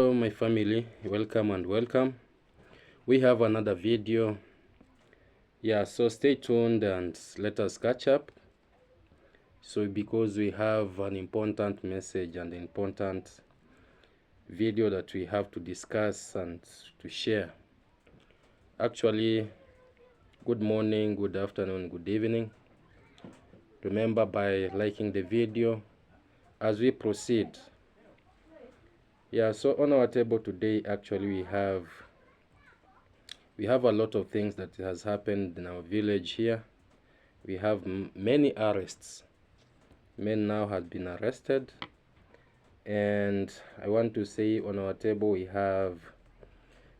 Hello my family, welcome and welcome. We have another video. So stay tuned and let us catch up. So because we have an important message and important video that we have to discuss and to share. Actually, good morning, good afternoon, good evening. Remember, by liking the video as we proceed. So on our table today, actually we have a lot of things that has happened in our village here. We have many arrests. Men now have been arrested, and I want to say on our table we have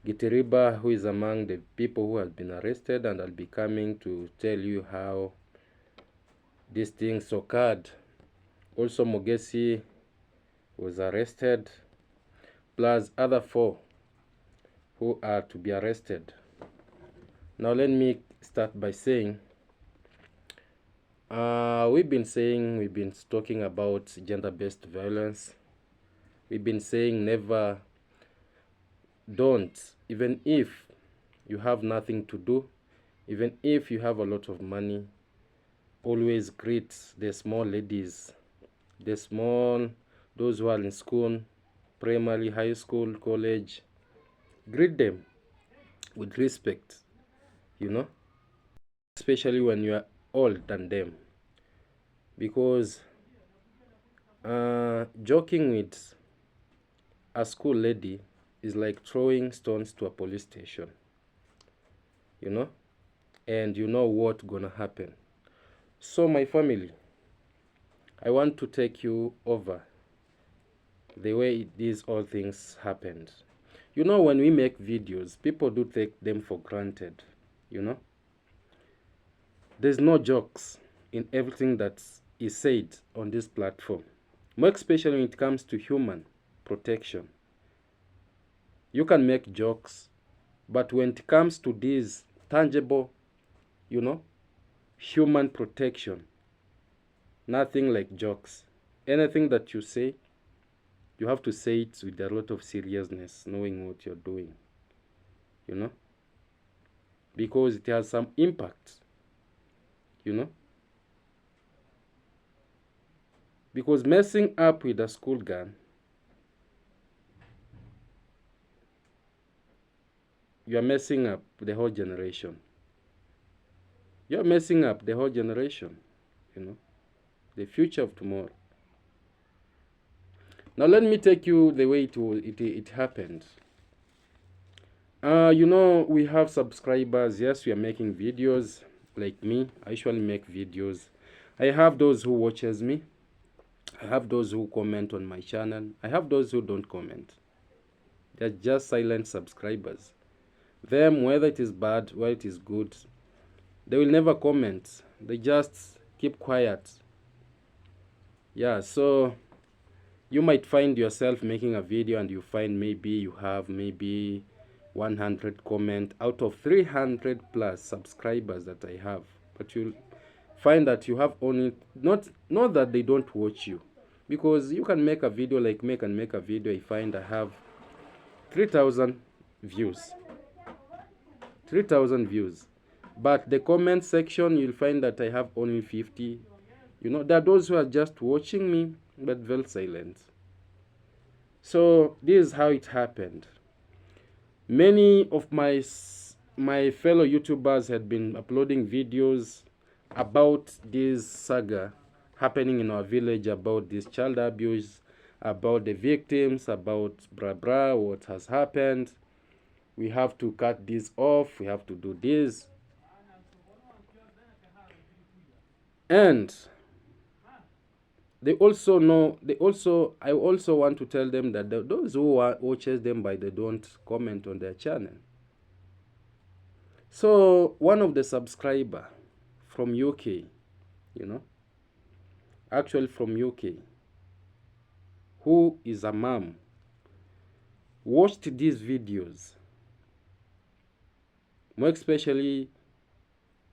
Gitiriba, who is among the people who have been arrested, and I'll be coming to tell you how these things occurred. Also, Mogesi was arrested, plus other 4 who are to be arrested. Now let me start by saying we've been talking about gender-based violence. We've been saying never, don't, even if you have nothing to do, even if you have a lot of money, always greet the small ladies, those who are in school, primary, high school, college. Greet them with respect, especially when you are older than them, because joking with a school lady is like throwing stones to a police station, and you know what's gonna happen. So my family, I want to take you over the way these all things happened. When we make videos, people do take them for granted, There's no jokes in everything that is said on this platform, more especially when it comes to human protection. You can make jokes, but when it comes to this tangible, human protection, nothing like jokes. Anything that you say, you have to say it with a lot of seriousness, knowing what you're doing, because it has some impact, because messing up with a school gun, you're messing up the whole generation. You're messing up the whole generation, the future of tomorrow. Now let me take you the way it happened. We have subscribers. Yes, we are making videos. Like me, I usually make videos. I have those who watches me. I have those who comment on my channel. I have those who don't comment. They're just silent subscribers. Them, whether it is bad, whether it is good, they will never comment. They just keep quiet. So you might find yourself making a video and you find maybe you have 100 comment out of 300 plus subscribers that I have, but you'll find that you have only not that they don't watch you, because you can make a video like make a video. I find I have 3,000 views, but the comment section, you'll find that I have only 50. There are those who are just watching me but very silent. So this is how it happened. Many of my fellow YouTubers had been uploading videos about this saga happening in our village, about this child abuse, about the victims, about what has happened. We have to cut this off, we have to do this. And I also want to tell them that those who watches them, they don't comment on their channel. So one of the subscriber from UK, actually from UK, who is a mom, watched these videos. More especially,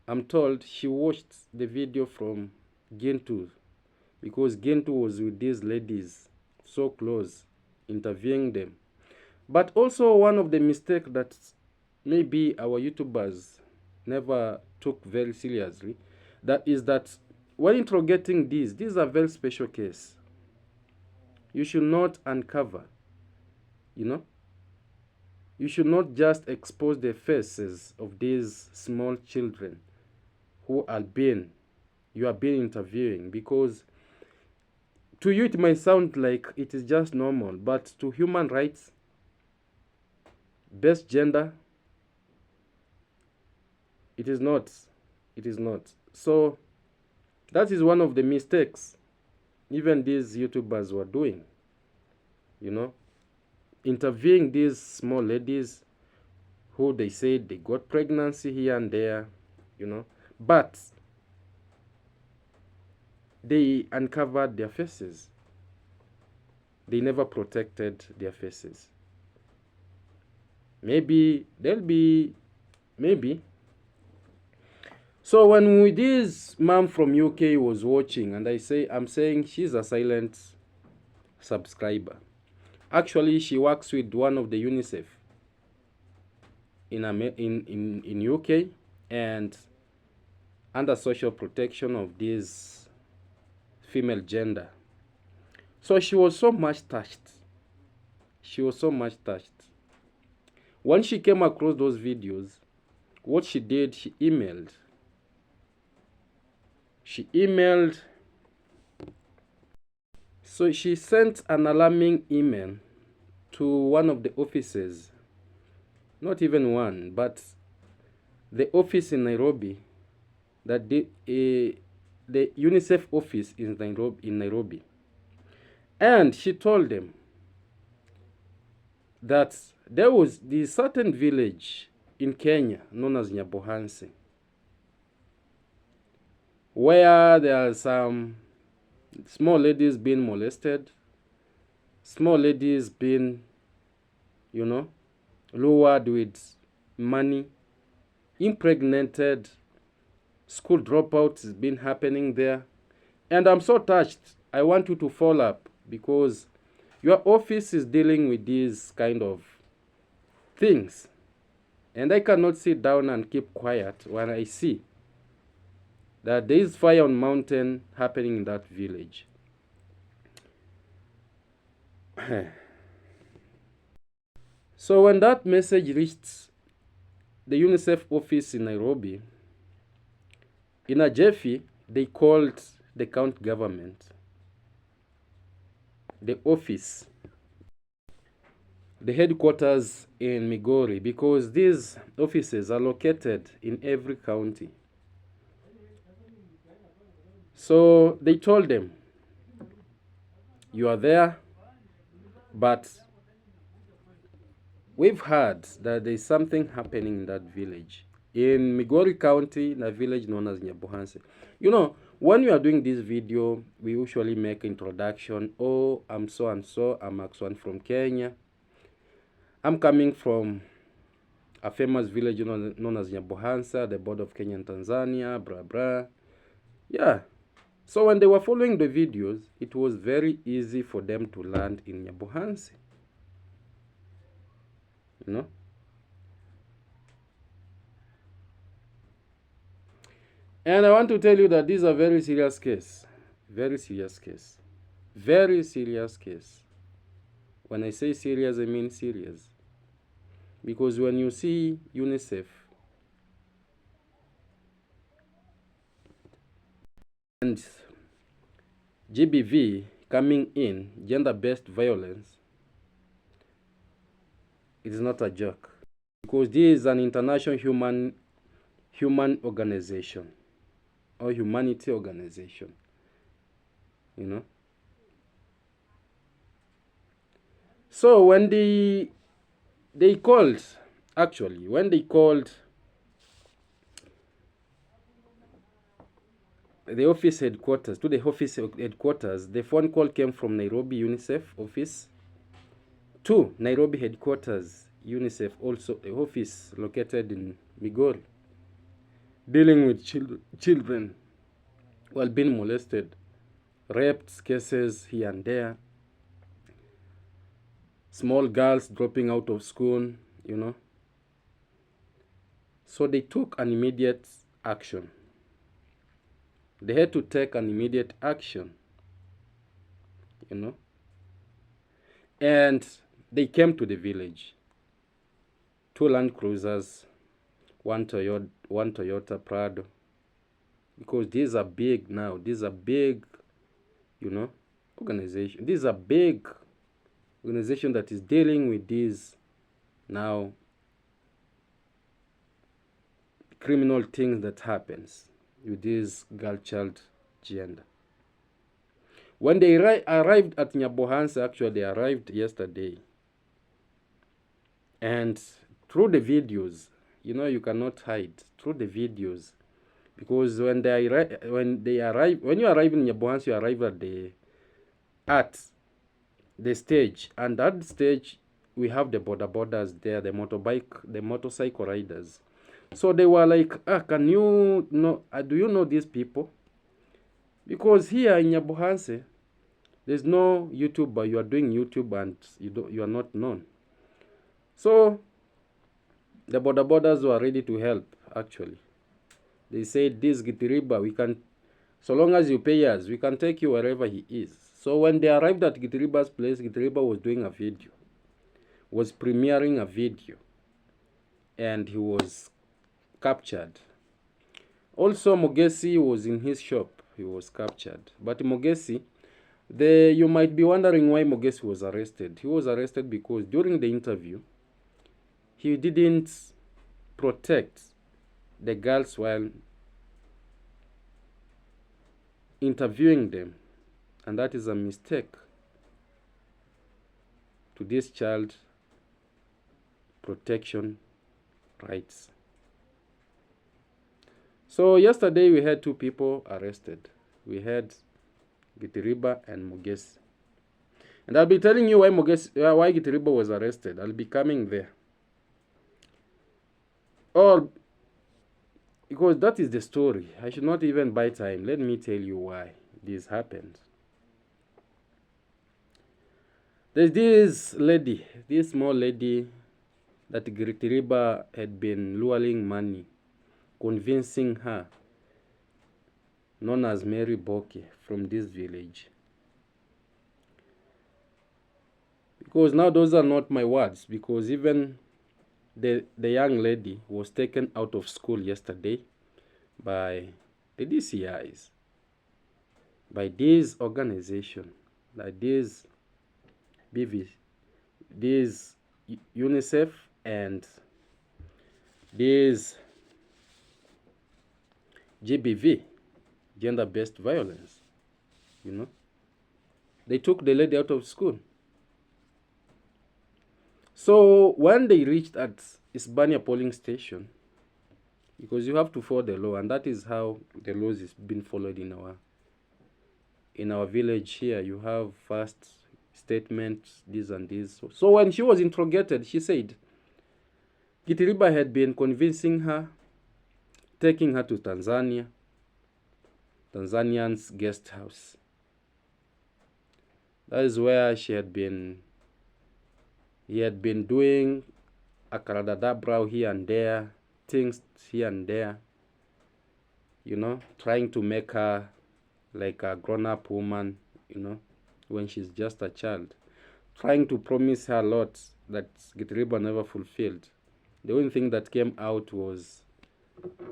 I'm told she watched the video from Gintu, because Gintu was with these ladies so close, interviewing them. But also one of the mistakes that maybe our YouTubers never took very seriously, that is that when interrogating these are very special case. You should not uncover, you know. You should not just expose the faces of these small children who are being, you are being interviewing, because to you it might sound like it is just normal, but to human rights, best gender, it is not. It is not. So that is one of the mistakes even these YouTubers were doing, you know, interviewing these small ladies who they said they got pregnancy here and there, you know, but they uncovered their faces. They never protected their faces. Maybe they'll be, maybe. So when this mom from UK was watching, and I'm saying she's a silent subscriber. Actually, she works with one of the UNICEF in UK, and under social protection of this female gender. So she was so much touched. She was so much touched. When she came across those videos, what she did, she emailed. So she sent an alarming email to one of the offices, not even one, but the office in Nairobi, that the UNICEF office in Nairobi. And she told them that there was this certain village in Kenya known as Nyabohanse, where there are some small ladies being molested, small ladies being, you know, lured with money, impregnated, school dropouts has been happening there. And I'm so touched. I want you to follow up, because your office is dealing with these kind of things. And I cannot sit down and keep quiet when I see that there is fire on mountain happening in that village. So when that message reached the UNICEF office in Nairobi, in a jiffy, they called the county government, the office, the headquarters in Migori, because these offices are located in every county. So they told them, you are there, but we've heard that there's something happening in that village. In Migori County, in a village known as Nyabohanse. You know, when we are doing this video, we usually make introduction. Oh, I'm so and so. I'm Maxwan from Kenya. I'm coming from a famous village known as Nyabohanse, the border of Kenya and Tanzania, blah, blah. Yeah. So when they were following the videos, it was very easy for them to land in Nyabohanse. You know? And I want to tell you that this is a very serious case. Very serious case. Very serious case. When I say serious, I mean serious. Because when you see UNICEF and GBV coming in, gender-based violence, it is not a joke. Because this is an international human organization or humanity organization, you know. So when they called, actually, when they called the office headquarters, to the office headquarters, the phone call came from Nairobi UNICEF office to Nairobi headquarters UNICEF, also a office located in Migori, dealing with children while being molested, raped cases here and there. small girls dropping out of school, you know. So they took an immediate action. They had to take an immediate action, you know. And they came to the village. 2 Land Cruisers, one Toyota Prado. Because these are big now. These are big, you know, organization. These are big organization that is dealing with these now criminal things that happens with this girl-child gender. When they arrived at Nyabohansa, actually they arrived yesterday. And through the videos, you know, you cannot hide through the videos, because when you arrive in Nyabohansa, you arrive at the stage, and at the stage we have the borders there, the motorcycle riders. So they were like, can you know, do you know these people? Because here in Nyabohansa, there's no YouTuber. You are doing YouTube and you are not known. So the borders were ready to help. Actually, they said, this Gitiriba, we can, so long as you pay us, we can take you wherever he is. So when they arrived at Gitiriba's place, Gitiriba was doing a video, was premiering a video, and he was captured. Also, Mogesi was in his shop. He was captured. But Mogesi, you might be wondering why Mogesi was arrested. He was arrested because during the interview, he didn't protect the girls while interviewing them. And that is a mistake to this child protection rights. So yesterday we had 2 people arrested. We had Gitiriba and Mogesi. And I'll be telling you why Gitiriba was arrested. I'll be coming there. All because that is the story. I should not even buy time. Let me tell you why this happened. There's this lady, this small lady that Gitiriba had been luring money, convincing her, known as Mary Boke, from this village. Because now those are not my words, because even the young lady was taken out of school yesterday by the DCIs, by this organization, like this UNICEF and this GBV, gender-based violence, you know. They took the lady out of school. So when they reached at Isbania polling station, because you have to follow the law, and that is how the laws is being followed in our village here. You have first statements, this and this. So when she was interrogated, she said Gitiriba had been convincing her, taking her to Tanzanian's guest house. That is where he had been doing a karadadabra here and there, things here and there, you know, trying to make her like a grown-up woman, you know, when she's just a child, trying to promise her a lot that Gitiriba never fulfilled. The only thing that came out was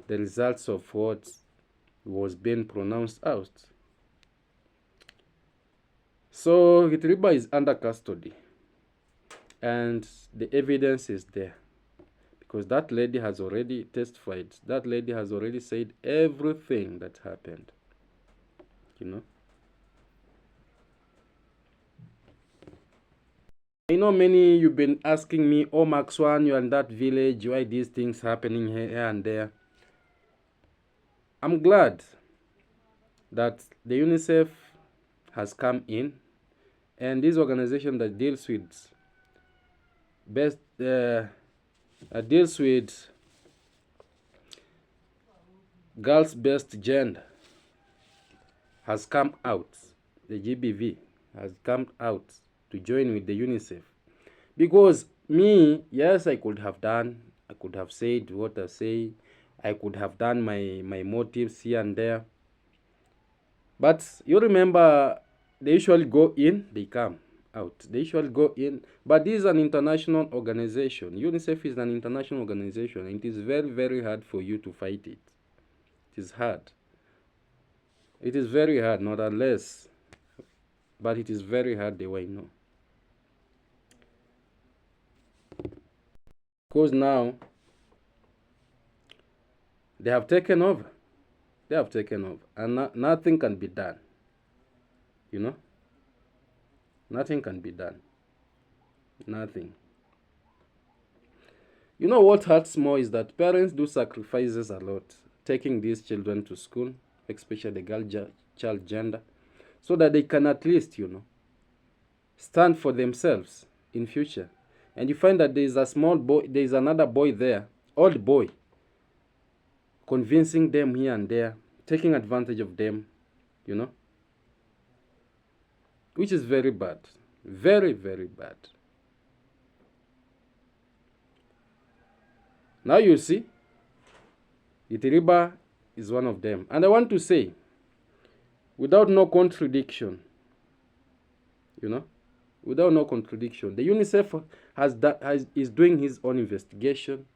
the results of what was being pronounced out. So Gitiriba is under custody, and the evidence is there, because that lady has already testified. That lady has already said everything that happened, you know. I know many you've been asking me, oh Maxwan, you're in that village, why these things happening here and there. I'm glad that the UNICEF has come in, and this organization that deals with girls-based gender has come out. The GBV has come out to join with the UNICEF. Because me, yes, I could have said what I say, I could have done my motives here and there. But you remember, they usually go in, they come out. They usually go in. But this is an international organization. UNICEF is an international organization, and it is very, very hard for you to fight it. It is hard. It is very hard, not unless, but it is very hard the way I know. Because now, they have taken over. They have taken over. And nothing can be done. You know? Nothing can be done. Nothing. You know what hurts more is that parents do sacrifices a lot, taking these children to school, especially the girl child gender, so that they can at least, stand for themselves in future. And you find that there is a small boy, there is another boy there, old boy, convincing them here and there, taking advantage of them, which is very bad. Very, very bad. Now you see, Gitiriba is one of them. And I want to say, without no contradiction, without no contradiction, the UNICEF is doing his own investigation.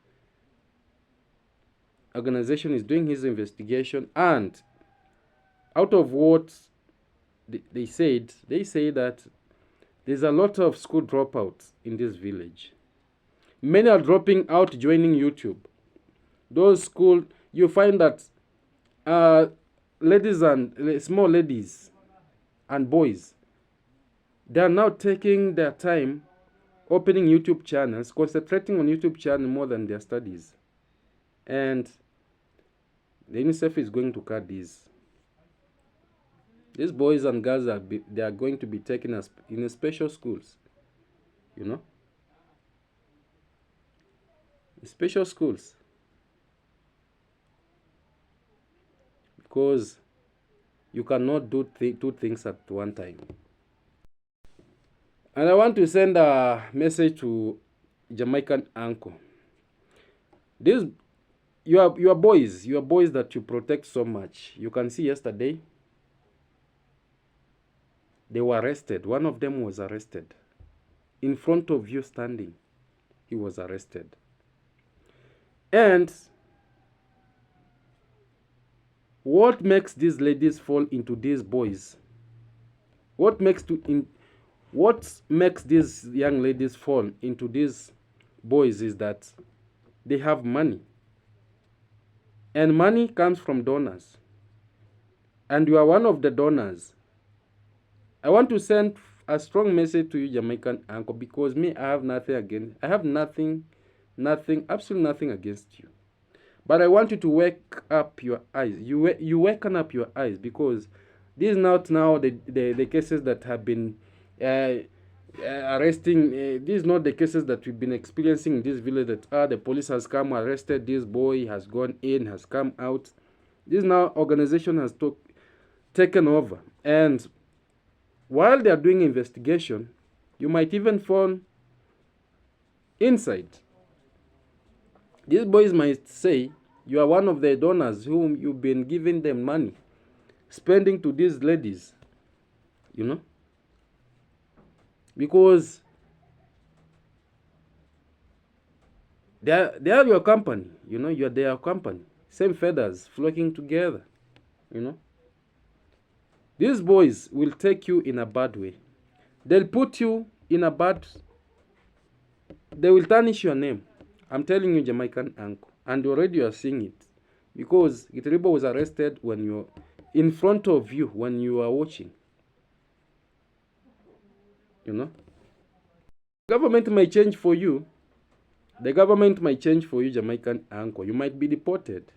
Organization is doing his investigation, and out of what they say that there's a lot of school dropouts in this village. Many are dropping out, joining YouTube. Those school, you find that ladies and small ladies and boys, they are now taking their time opening YouTube channels, concentrating on YouTube channel more than their studies. And the UNICEF is going to cut these. These boys and girls they are going to be taken in special schools, special schools, because you cannot do two things at one time. And I want to send a message to Jamaican uncle. These your boys that you protect so much. You can see yesterday they were arrested. One of them was arrested in front of you standing. He was arrested. And what makes these ladies fall into these boys? What makes these young ladies fall into these boys is that they have money. And money comes from donors. And you are one of the donors. I want to send a strong message to you, Jamaican uncle, because me, I have nothing against. I have nothing, absolutely nothing against you. But I want you to wake up your eyes. You waken up your eyes, because these not now the cases that have been arresting. These not the cases that we've been experiencing in this village, that the police has come, arrested this boy, has gone in, has come out. This now organization has taken over. And while they are doing investigation, you might even fall inside. These boys might say you are one of the donors whom you've been giving them money, spending to these ladies, because they are your company, you are their company. Same feathers flocking together, These boys will take you in a bad way. They'll put you in a bad... They will tarnish your name. I'm telling you, Jamaican uncle. And already you are seeing it. Because Gitiriba was arrested when you're in front of you, when you are watching. Government might change for you. The government might change for you, Jamaican uncle. You might be deported.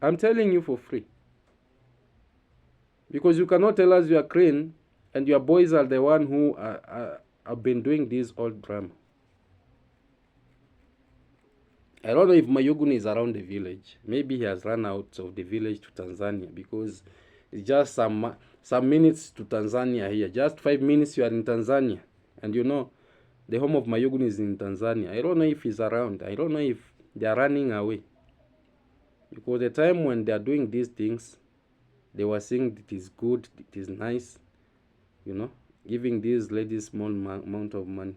I'm telling you for free. Because you cannot tell us you are clean and your boys are the one who have been doing this old drama. I don't know if Mayugun is around the village. Maybe he has run out of the village to Tanzania, because it's just some minutes to Tanzania here. Just 5 minutes you are in Tanzania. And you know, the home of Mayuguni is in Tanzania. I don't know if he's around. I don't know if they are running away. Because the time when they are doing these things, they were saying it is good, it is nice, you know, giving these ladies small amount of money.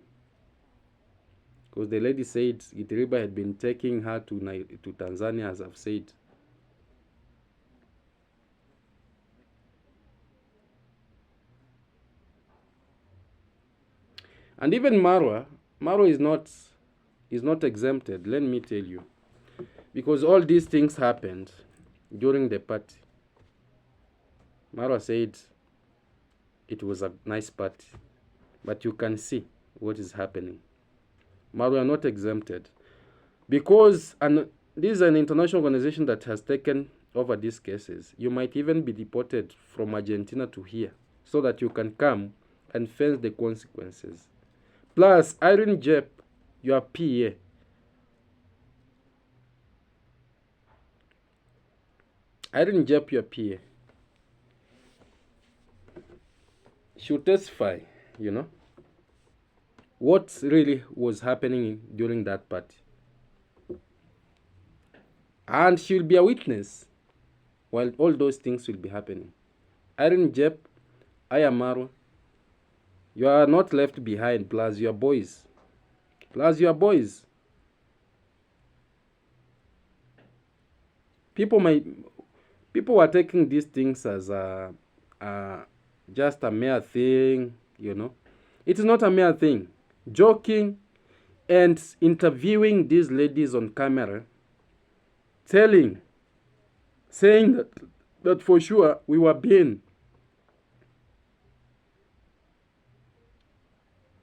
Because the lady said Gitiriba had been taking her to Tanzania, as I've said. And even Marwa is not exempted, let me tell you. Because all these things happened during the party. Marwa said it was a nice party, but you can see what is happening. Marwa are not exempted. Because this is an international organization that has taken over these cases. You might even be deported from Argentina to here so that you can come and face the consequences. Plus, Irene Jep, your PA, Irene Jep, your PA, should testify, you know, what really was happening during that party. And she'll be a witness while all those things will be happening. Irene Jep, Ayamaru, you are not left behind, plus your boys. Plus your boys. People were taking these things as just a mere thing, you know. It is not a mere thing. Joking and interviewing these ladies on camera, saying that for sure we were being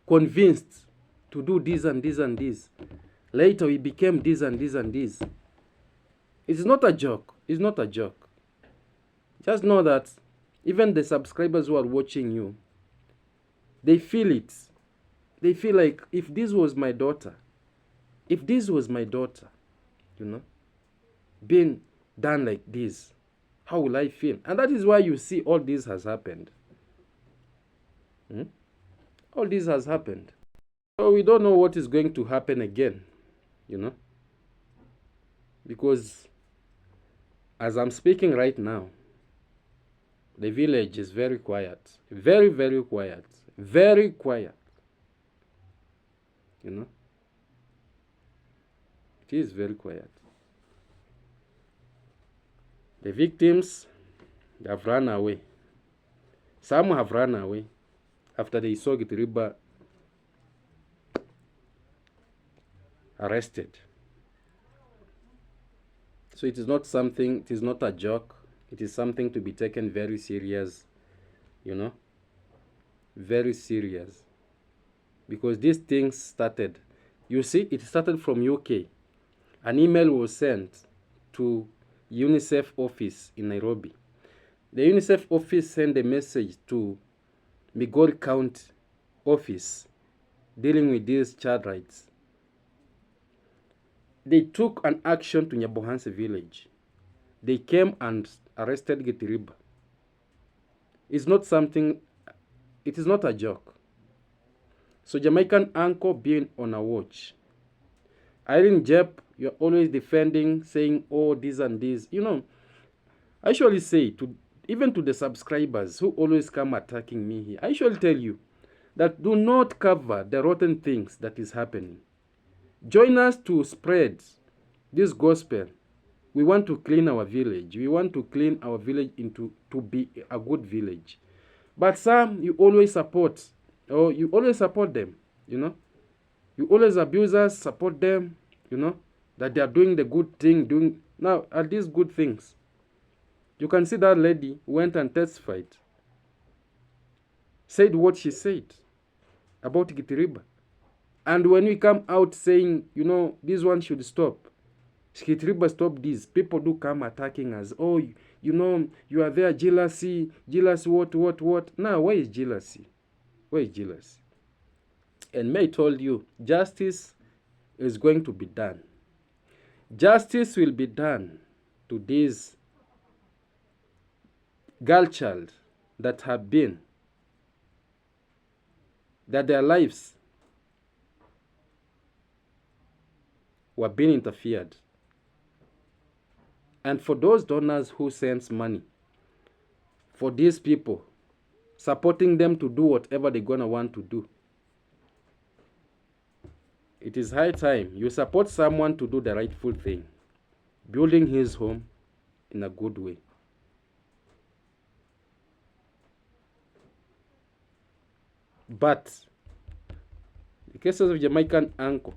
convinced to do this and this and this. Later we became this and this and this. It's not a joke. It's not a joke. Just know that even the subscribers who are watching you, they feel it. They feel like, if this was my daughter, you know, being done like this, how will I feel? And that is why you see all this has happened. All this has happened. So we don't know what is going to happen again, you know. Because as I'm speaking right now, the village is very quiet. Very, very quiet. Very quiet. You know. It is very quiet. The victims, they have run away. Some have run away after they saw Gitiriba arrested. So it is not something, it is not a joke. It is something to be taken very serious, you know. Very serious. Because these things started, you see, it started from UK. An email was sent to UNICEF office in Nairobi. The UNICEF office sent a message to Migori County office dealing with these child rights. They took an action to Nyabohanse village. They came and arrested Gitiriba. It's not something, it is not a joke. So Jamaican uncle being on a watch. Irene Jep, you're always defending, saying, oh, this and this. You know, I usually say, even to the subscribers who always come attacking me here, I usually tell you that do not cover the rotten things that is happening. Join us to spread this gospel. We want to clean our village. We want to clean our village to be a good village. But some, you always support, or you always support them, you know. You always abuse us, support them, you know, that they are doing the good thing, now are these good things. You can see that lady went and testified, said what she said about Gitiriba. And when we come out saying, you know, this one should stop, Gitiriba stop this, people do come attacking us. Oh, you know, you are there, jealousy, what. Now, where is jealousy? Where is jealousy? And May told you, justice is going to be done. Justice will be done to this girl child that have been that their lives were being interfered. And for those donors who sends money for these people, supporting them to do whatever they're gonna want to do, it is high time you support someone to do the rightful thing, building his home in a good way. But the cases of Jamaican uncle,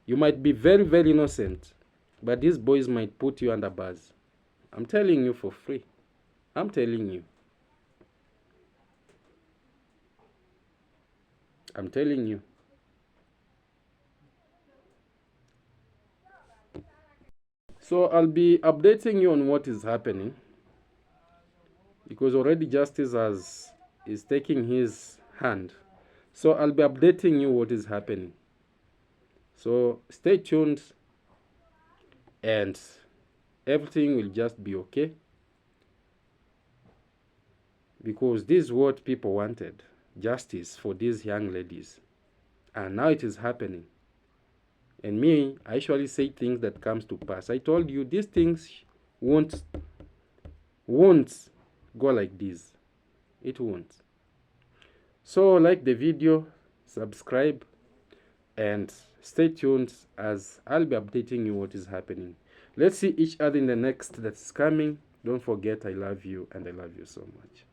you might be very, very innocent, but these boys might put you under bars. I'm telling you for free. I'm telling you. I'm telling you. So I'll be updating you on what is happening, because already justice is taking his hand. So I'll be updating you what is happening. So stay tuned, and everything will just be okay, because this is what people wanted, justice for these young ladies, and now it is happening. And me, I usually say things that comes to pass. I told you these things won't go like this. It won't. So like the video, subscribe, and stay tuned, as I'll be updating you what is happening. Let's see each other in the next that's coming. Don't forget, I love you, and I love you so much.